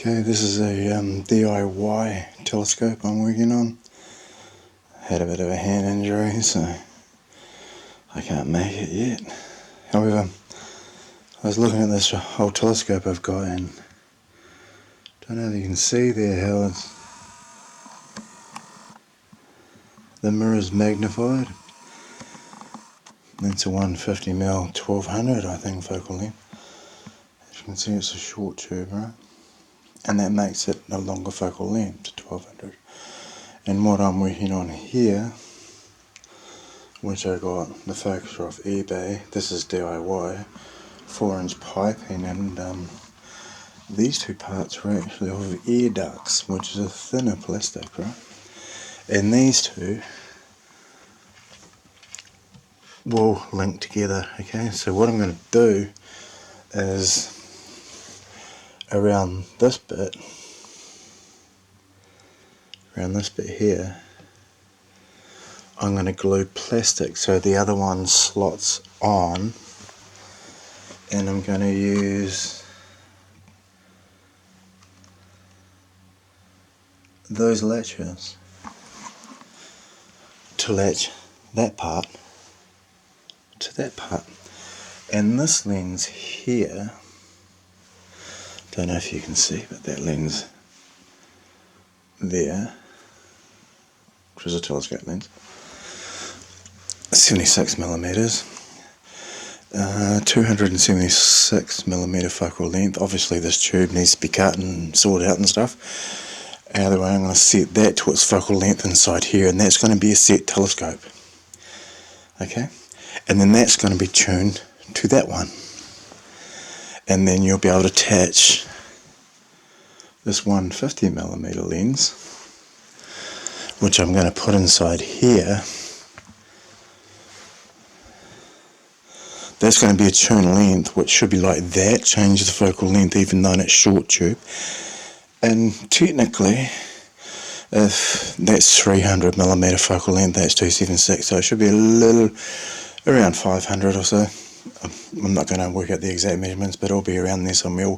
Okay, this is a D.I.Y telescope I'm working on. Had a bit of a hand injury, so I can't make it yet. However, I was looking at this whole telescope I've got, and don't know if you can see there how the mirror's magnified. It's a 150mm 1200, I think, focal length. As you can see, it's a short tube, right? And that makes it a longer focal length to 1200. And what I'm working on here, which I got the focus off eBay, this is D.I.Y, 4-inch piping, and these two parts are actually of air ducts, which is a thinner plastic, right? And these two will link together. Okay, so what I'm going to do is around this bit here, I'm going to glue plastic so the other one slots on, and I'm going to use those latches to latch that part to that part. And this lens here, don't know if you can see, but that lens there, which is a telescope lens, 76mm, 276mm focal length. Obviously this tube needs to be cut and sorted out and stuff. Either way, I'm going to set that to its focal length inside here, and that's going to be a set telescope. Okay, and then that's going to be tuned to that one, and then you'll be able to attach this 150mm lens, which I'm going to put inside here. That's going to be a tune length, which should be like that, change the focal length even though it's short tube. And technically, if that's 300mm focal length, that's 276, so it should be a little, around 500 or so. I'm not going to work out the exact measurements, but it'll be around there somewhere.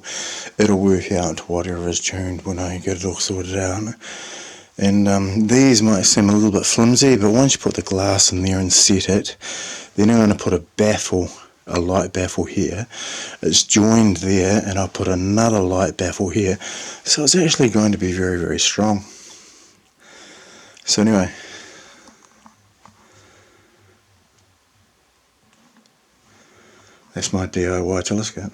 It'll work out to whatever is tuned when I get it all sorted out. And these might seem a little bit flimsy, but once you put the glass in there and set it, then I'm going to put a light baffle here. It's joined there, and I'll put another light baffle here, so it's actually going to be very, very strong. So anyway, that's my D.I.Y telescope.